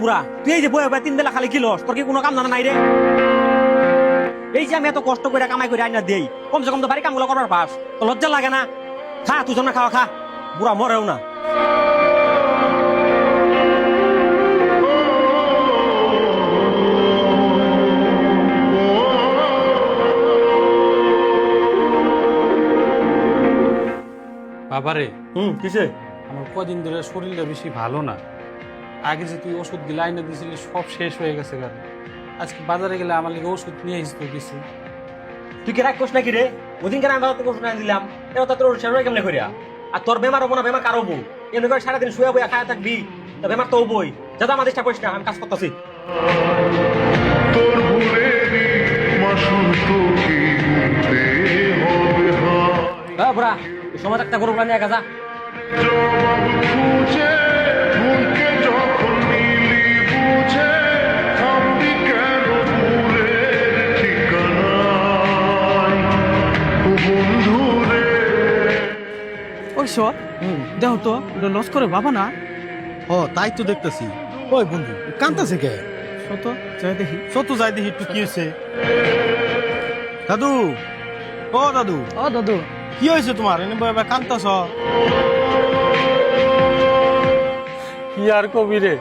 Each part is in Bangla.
বুড়া তুই এই যে বয়ে বয়ে 3 বেলা খালি কি লস তোর কি কোনো কাম জানা নাই রে এই যে আমি এত কষ্ট করে কামাই করে আইনা দেই কমসে কম তো বাড়ি কামগুলো করবার পাস তো লজ্জা লাগে না খা তুই না খাওয়া খা বুড়া মরেও না বাবারে কিসে আমার কদিন ধরে শরীরটা বেশি ভালো না। আগে যে তুই ওষুধ গুলো আইনা দিয়েছিলি সব শেষ হয়ে গেছে কারণ আজকে বাজারে গেলে আমার লিগে ওষুধ নিয়ে আসতো কিছু। তুই কি রাগ করছ নাকি রে ওদিন কেন আমি তোকে ওষুধ আনি দিলাম এটা তো তোর সেরে কেমনে করিয়া আর তোর বেমার হবো না বেমার কারো হবো এমনি করে সারাদিন শুয়ে বইয়া খায়া থাকবি তো বেমার তো হবই যাতে আমাদের চেষ্টা করিস না আমি কাজ করতেছি তোর ভুলেরই মাসুল তোকে নিতে হবে হায়। হ্যাঁ বুড়া সময় একটা গরু নিয়ে গেছা জবাব খুঁজে ভুলকে যখন নিলি বুঝে থামবি কেন ভুলের ঠিকানায় ও বন্ধুরে। ওই সব দেহ তো ওটা লস করে বাবা না ও তাই তো দেখতেছি। ওই বন্ধু কান্তাছে কে? শত যাই দেখি সত্য যাই দেখি একটু কি হয়েছে। দাদু ও দাদু ও দাদু কি হয়েছে তোমার এনে কান্তাছ? কি আর কবি রে,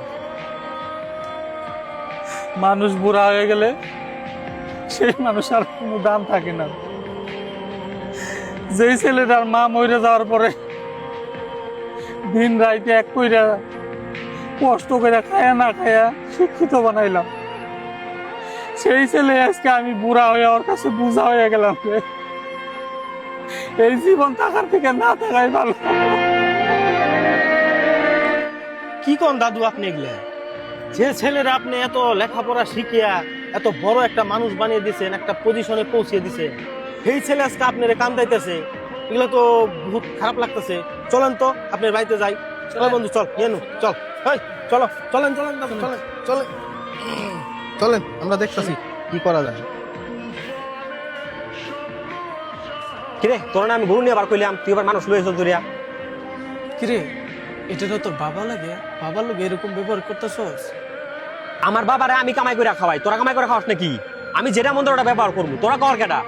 মানুষ বুড়া হয়ে গেলে সেই মানুষ আর কোনো দাম থাকে না। যেই ছেলেটার মা মরে যাওয়ার পরে দিন রাইতে এক কইরা কষ্ট করে খায়া না খায়া শিক্ষিত বানাইলাম, সেই ছেলে আজকে আমি বুড়া হয়ে ওর কাছে বুঝা হয়ে গেলাম। এই জীবন থাকার থেকে না থাকাই ভালো। কি কোন দাদু আপনি এগুলা? যে ছেলেরা আপনি এত লেখাপড়া শিখিয়া এত বড় একটা মানুষ বানিয়ে দিয়েছেন, একটা পজিশনে পৌঁছে দিয়েছেন, সেই ছেলে আজকে আপনার কান্দাইতেছে, এগুলো তো বহুত খারাপ লাগতেছে। চলেন তো আপনার বাড়িতে যাই। চলো বন্ধু চল নিয়ে চল। এই চলো চলেন চলেন দাদু চলেন চলেন চলেন আমরা দেখতেছি কি করা যায়। কিরে তোর না আমি গরু নিয়ে বার করলাম তুই এবার মানুষ লয়ে চল দরিয়া কিরে এটা তো তোর বাবা লাগে, বাবার লোক এরকম ব্যবহার করতেছস? আমার বাবারে আমি কামাই করে খাওয়াই তোরা কামাই করে খাওয়াস নাকি? আমি যেটা মন্দ ওটা ব্যবহার করবো তোরা কর কেটা?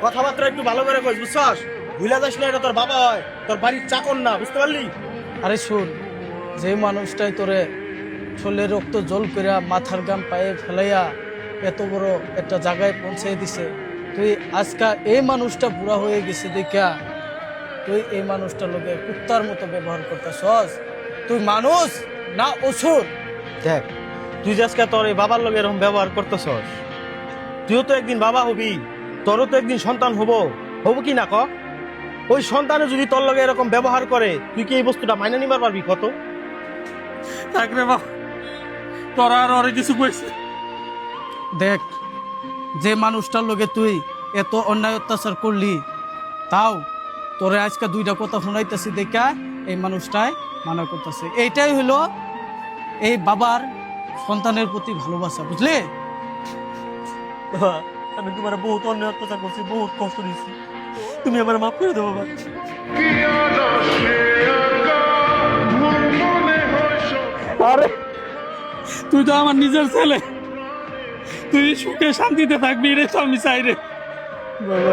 কথাবার্তা একটু ভালো করে কইস বুঝছস? ভুলে যাস না এটা তোর বাবা হয়, তোর বাড়ির চাকর না, বুঝতে পারলি? আরে শুন, যে মানুষটাই তোরে শরীরে রক্ত জল করিয়া মাথার গাম পায়ে ফেলাইয়া এত বড় একটা জায়গায় পৌঁছে দিছে, তুই আজকা এই মানুষটা বুড়া হয়ে গেছে দেখা তুই এই মানুষটার লোকে কুত্তার মতো ব্যবহার করতেছস? তুই মানুষ না অসুর? দেখ তুই যে আজকে তোর এই বাবার লগে এরকম ব্যবহার করতেছস, তুইও তো একদিন বাবা হবি, তোরও তো একদিন সন্তান হবো কি না ক? ওই সন্তানে যদি তোর লগে এরকম ব্যবহার করে তুই কি এই বস্তুটা মাইনে নিবার পারবি কত? থাকরে বাবা, তোরা আর অনেক কিছু কইছে। দেখ যে মানুষটার লগে তুই এত অন্যায় অত্যাচার করলি, তাও তোরে আজকে দুইটা কথা শোনাইতেছি দেখা এই মানুষটাই মানা করতেছে। এইটাই হলো এই বাবার সন্তানের প্রতি ভালোবাসা, বুঝলে? আমি তোমার বহুত অন্যায় অত্যাচার করছি বহুত কষ্ট দিচ্ছি তুমি আমার মাফ করে দেবো বাবা কি আদাসে আঁকা ভুল মনে হয় সব। আরে তুই তো আমার নিজের ছেলে, তুই সুখে শান্তিতে থাকবি রে, তো আমি চাই রে। বাবা